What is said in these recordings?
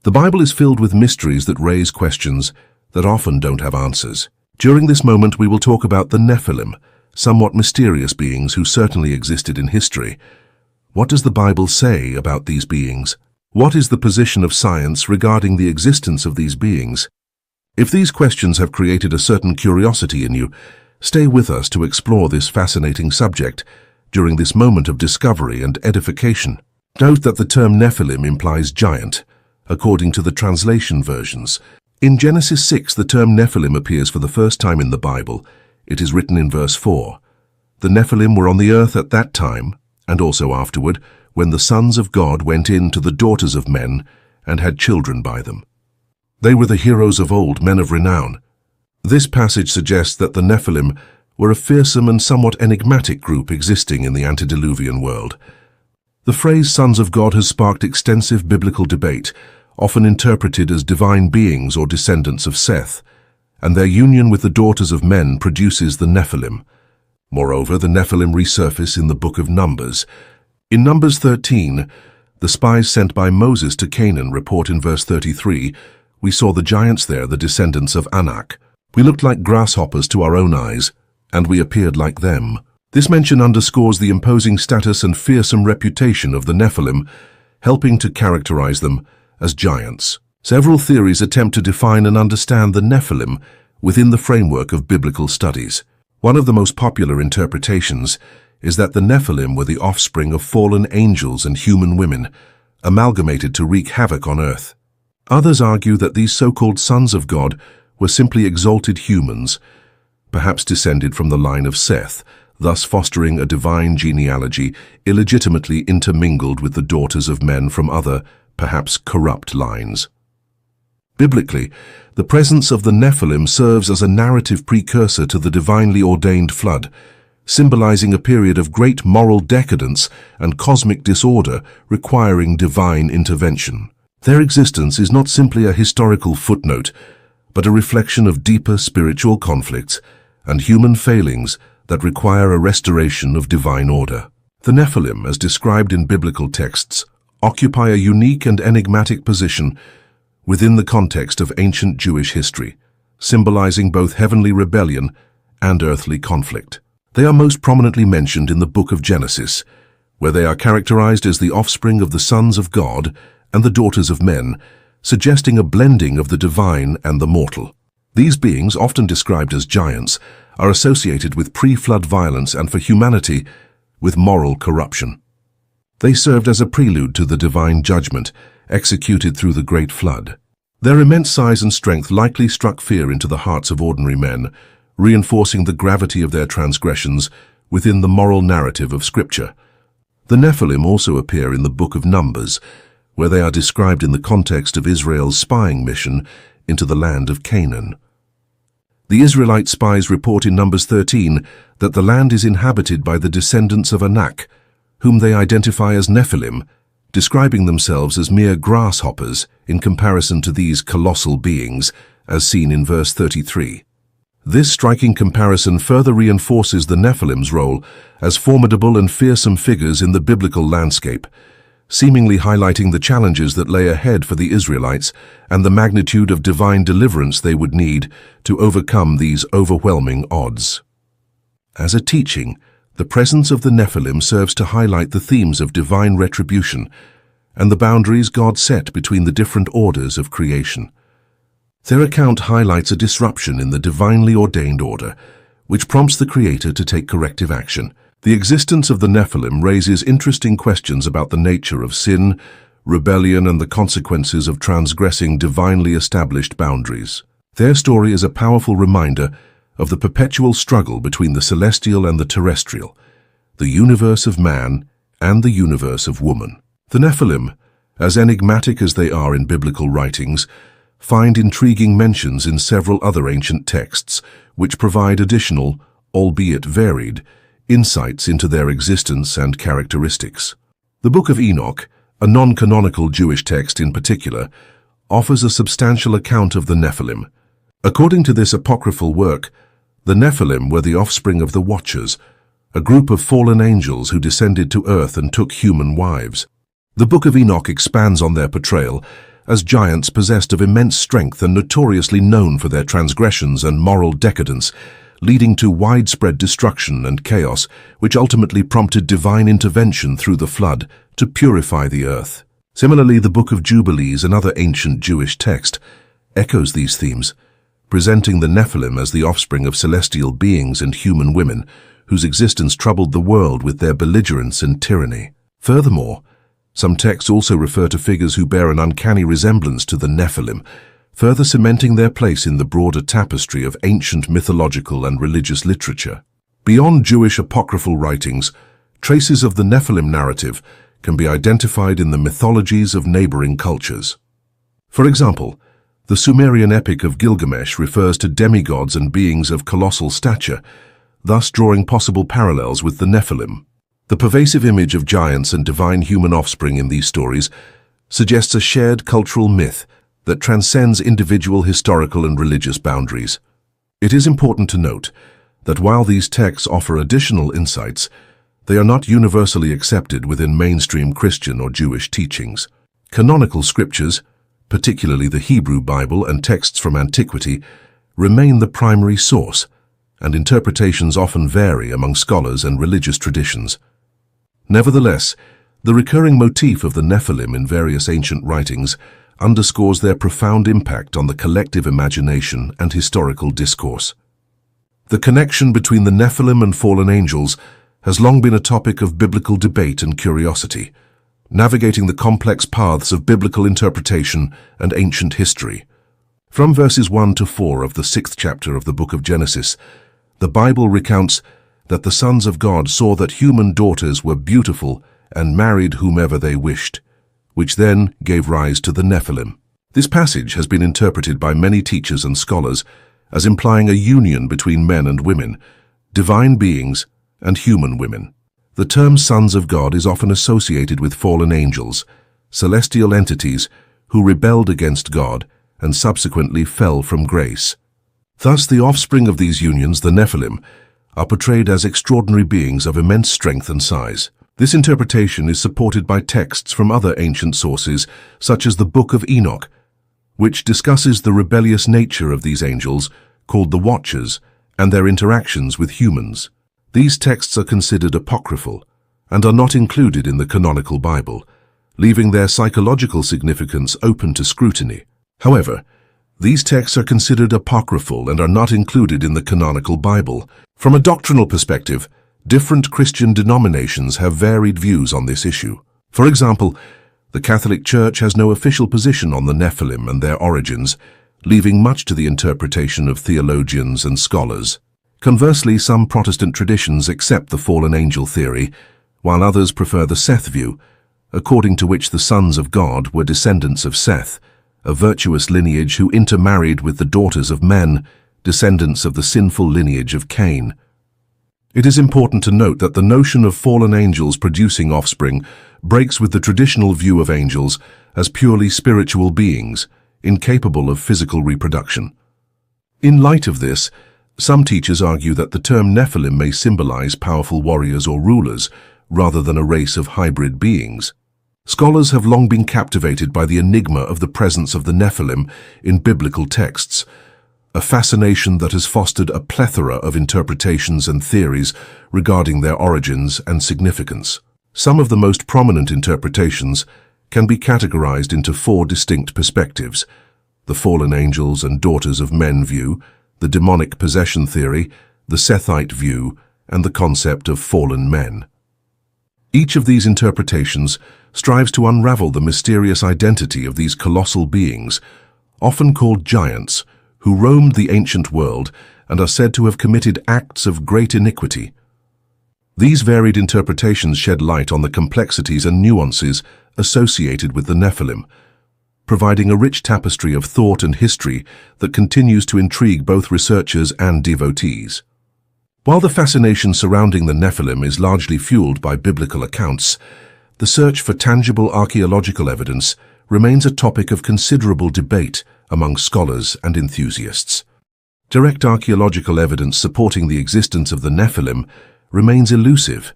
The Bible is filled with mysteries that raise questions that often don't have answers. During this moment, we will talk about the Nephilim, somewhat mysterious beings who certainly existed in history. What does the Bible say about these beings? What is the position of science regarding the existence of these beings? If these questions have created a certain curiosity in you, stay with us to explore this fascinating subject during this moment of discovery and edification. Note that the term Nephilim implies giant, according to the translation versions. In Genesis 6, the term Nephilim appears for the first time in the Bible. It is written in verse 4. The Nephilim were on the earth at that time, and also afterward, when the sons of God went in to the daughters of men and had children by them. They were the heroes of old, men of renown. This passage suggests that the Nephilim were a fearsome and somewhat enigmatic group existing in the antediluvian world. The phrase sons of God has sparked extensive biblical debate, often interpreted as divine beings or descendants of Seth, and their union with the daughters of men produces the Nephilim. Moreover, the Nephilim resurface in the Book of Numbers. In Numbers 13, the spies sent by Moses to Canaan report in verse 33, "We saw the giants there, the descendants of Anak. We looked like grasshoppers to our own eyes, and we appeared like them." This mention underscores the imposing status and fearsome reputation of the Nephilim, helping to characterize them as giants. Several theories attempt to define and understand the Nephilim within the framework of biblical studies. One of the most popular interpretations is that the Nephilim were the offspring of fallen angels and human women, amalgamated to wreak havoc on earth. Others argue that these so-called sons of God were simply exalted humans, perhaps descended from the line of Seth, thus fostering a divine genealogy illegitimately intermingled with the daughters of men from other, perhaps corrupt lines. Biblically, the presence of the Nephilim serves as a narrative precursor to the divinely ordained flood, symbolizing a period of great moral decadence and cosmic disorder requiring divine intervention. Their existence is not simply a historical footnote, but a reflection of deeper spiritual conflicts and human failings that require a restoration of divine order. The Nephilim, as described in biblical texts, occupy a unique and enigmatic position within the context of ancient Jewish history, symbolizing both heavenly rebellion and earthly conflict. They are most prominently mentioned in the Book of Genesis, where they are characterized as the offspring of the sons of God and the daughters of men, suggesting a blending of the divine and the mortal. These beings, often described as giants, are associated with pre-flood violence and, for humanity, with moral corruption. They served as a prelude to the divine judgment executed through the Great Flood. Their immense size and strength likely struck fear into the hearts of ordinary men, reinforcing the gravity of their transgressions within the moral narrative of Scripture. The Nephilim also appear in the Book of Numbers, where they are described in the context of Israel's spying mission into the land of Canaan. The Israelite spies report in Numbers 13 that the land is inhabited by the descendants of Anak, whom they identify as Nephilim, describing themselves as mere grasshoppers in comparison to these colossal beings, as seen in verse 33. This striking comparison further reinforces the Nephilim's role as formidable and fearsome figures in the biblical landscape, seemingly highlighting the challenges that lay ahead for the Israelites and the magnitude of divine deliverance they would need to overcome these overwhelming odds. As a teaching, the presence of the Nephilim serves to highlight the themes of divine retribution and the boundaries God set between the different orders of creation. Their account highlights a disruption in the divinely ordained order, which prompts the Creator to take corrective action. The existence of the Nephilim raises interesting questions about the nature of sin, rebellion, and the consequences of transgressing divinely established boundaries. Their story is a powerful reminder of the perpetual struggle between the celestial and the terrestrial, the universe of man and the universe of woman. The Nephilim, as enigmatic as they are in biblical writings, find intriguing mentions in several other ancient texts, which provide additional, albeit varied, insights into their existence and characteristics. The Book of Enoch, a non-canonical Jewish text in particular, offers a substantial account of the Nephilim. According to this apocryphal work, the Nephilim were the offspring of the Watchers, a group of fallen angels who descended to earth and took human wives. The Book of Enoch expands on their portrayal, as giants possessed of immense strength and notoriously known for their transgressions and moral decadence, leading to widespread destruction and chaos, which ultimately prompted divine intervention through the flood to purify the earth. Similarly, the Book of Jubilees, another ancient Jewish text, echoes these themes, presenting the Nephilim as the offspring of celestial beings and human women, whose existence troubled the world with their belligerence and tyranny. Furthermore, some texts also refer to figures who bear an uncanny resemblance to the Nephilim, further cementing their place in the broader tapestry of ancient mythological and religious literature. Beyond Jewish apocryphal writings, traces of the Nephilim narrative can be identified in the mythologies of neighboring cultures. For example, the Sumerian epic of Gilgamesh refers to demigods and beings of colossal stature, thus drawing possible parallels with the Nephilim. The pervasive image of giants and divine human offspring in these stories suggests a shared cultural myth that transcends individual historical and religious boundaries. It is important to note that while these texts offer additional insights, they are not universally accepted within mainstream Christian or Jewish teachings. Canonical scriptures, particularly the Hebrew Bible and texts from antiquity, remain the primary source, and interpretations often vary among scholars and religious traditions. Nevertheless, the recurring motif of the Nephilim in various ancient writings underscores their profound impact on the collective imagination and historical discourse. The connection between the Nephilim and fallen angels has long been a topic of biblical debate and curiosity, navigating the complex paths of biblical interpretation and ancient history. From verses 1 to 4 of the 6th chapter of the Book of Genesis, the Bible recounts that the sons of God saw that human daughters were beautiful and married whomever they wished, which then gave rise to the Nephilim. This passage has been interpreted by many teachers and scholars as implying a union between men and women, divine beings and human women. The term sons of God is often associated with fallen angels, celestial entities who rebelled against God and subsequently fell from grace. Thus, the offspring of these unions, the Nephilim, are portrayed as extraordinary beings of immense strength and size. This interpretation is supported by texts from other ancient sources, such as the Book of Enoch, which discusses the rebellious nature of these angels, called the Watchers, and their interactions with humans. These texts are considered apocryphal and are not included in the canonical Bible, leaving their psychological significance open to scrutiny. However, these texts are considered apocryphal and are not included in the canonical Bible. From a doctrinal perspective, different Christian denominations have varied views on this issue. For example, the Catholic Church has no official position on the Nephilim and their origins, leaving much to the interpretation of theologians and scholars. Conversely, some Protestant traditions accept the fallen angel theory, while others prefer the Seth view, according to which the sons of God were descendants of Seth, a virtuous lineage who intermarried with the daughters of men, descendants of the sinful lineage of Cain. It is important to note that the notion of fallen angels producing offspring breaks with the traditional view of angels as purely spiritual beings, incapable of physical reproduction. In light of this, some teachers argue that the term Nephilim may symbolize powerful warriors or rulers, rather than a race of hybrid beings. Scholars have long been captivated by the enigma of the presence of the Nephilim in biblical texts, a fascination that has fostered a plethora of interpretations and theories regarding their origins and significance. Some of the most prominent interpretations can be categorized into 4 distinct perspectives: the fallen angels and daughters of men view, the demonic possession theory, the Sethite view, and the concept of fallen men. Each of these interpretations strives to unravel the mysterious identity of these colossal beings, often called giants, who roamed the ancient world and are said to have committed acts of great iniquity. These varied interpretations shed light on the complexities and nuances associated with the Nephilim, providing a rich tapestry of thought and history that continues to intrigue both researchers and devotees. While the fascination surrounding the Nephilim is largely fueled by biblical accounts, the search for tangible archaeological evidence remains a topic of considerable debate among scholars and enthusiasts. Direct archaeological evidence supporting the existence of the Nephilim remains elusive,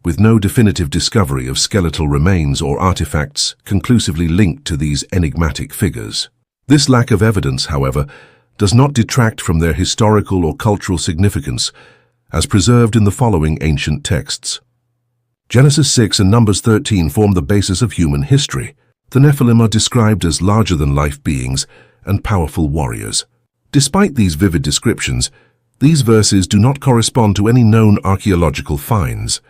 with no definitive discovery of skeletal remains or artifacts conclusively linked to these enigmatic figures. This lack of evidence, however, does not detract from their historical or cultural significance, as preserved in the following ancient texts. Genesis 6 and Numbers 13 form the basis of human history. The Nephilim are described as larger-than-life beings and powerful warriors. Despite these vivid descriptions, these verses do not correspond to any known archaeological finds.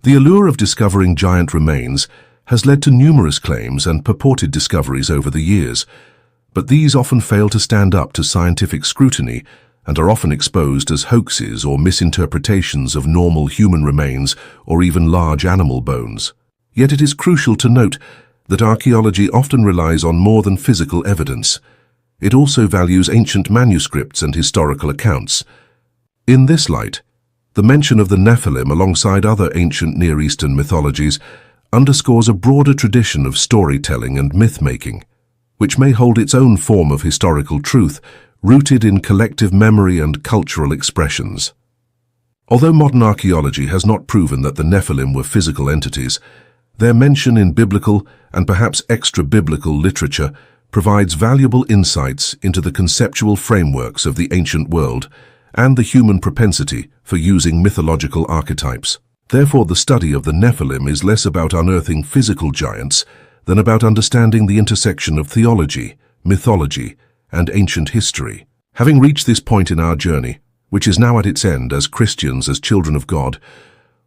The allure of discovering giant remains has led to numerous claims and purported discoveries over the years, but these often fail to stand up to scientific scrutiny and are often exposed as hoaxes or misinterpretations of normal human remains or even large animal bones. Yet it is crucial to note that archaeology often relies on more than physical evidence. It also values ancient manuscripts and historical accounts. In this light, the mention of the Nephilim alongside other ancient Near Eastern mythologies underscores a broader tradition of storytelling and myth-making, which may hold its own form of historical truth, rooted in collective memory and cultural expressions. Although modern archaeology has not proven that the Nephilim were physical entities, their mention in biblical and perhaps extra-biblical literature provides valuable insights into the conceptual frameworks of the ancient world and the human propensity for using mythological archetypes. Therefore, the study of the Nephilim is less about unearthing physical giants than about understanding the intersection of theology, mythology, and ancient history. Having reached this point in our journey, which is now at its end as Christians, as children of God,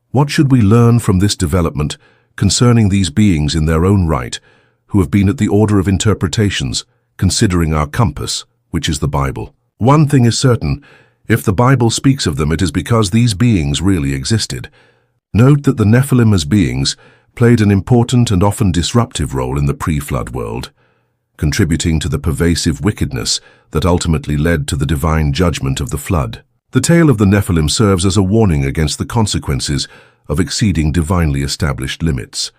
what should we learn from this development concerning these beings in their own right, who have been at the order of interpretations, considering our compass, which is the Bible? One thing is certain: if the Bible speaks of them, it is because these beings really existed. Note that the Nephilim as beings played an important and often disruptive role in the pre-flood world, contributing to the pervasive wickedness that ultimately led to the divine judgment of the flood. The tale of the Nephilim serves as a warning against the consequences of exceeding divinely established limits.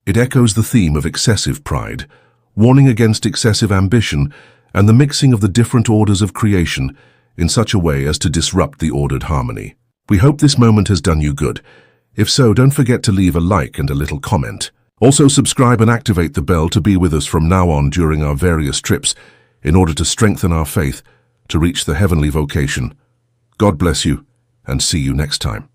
It echoes the theme of excessive pride, warning against excessive ambition and the mixing of the different orders of creation in such a way as to disrupt the ordered harmony. We hope this moment has done you good. If so, don't forget to leave a like and a little comment. Also, subscribe and activate the bell to be with us from now on during our various trips in order to strengthen our faith to reach the heavenly vocation. God bless you, and see you next time.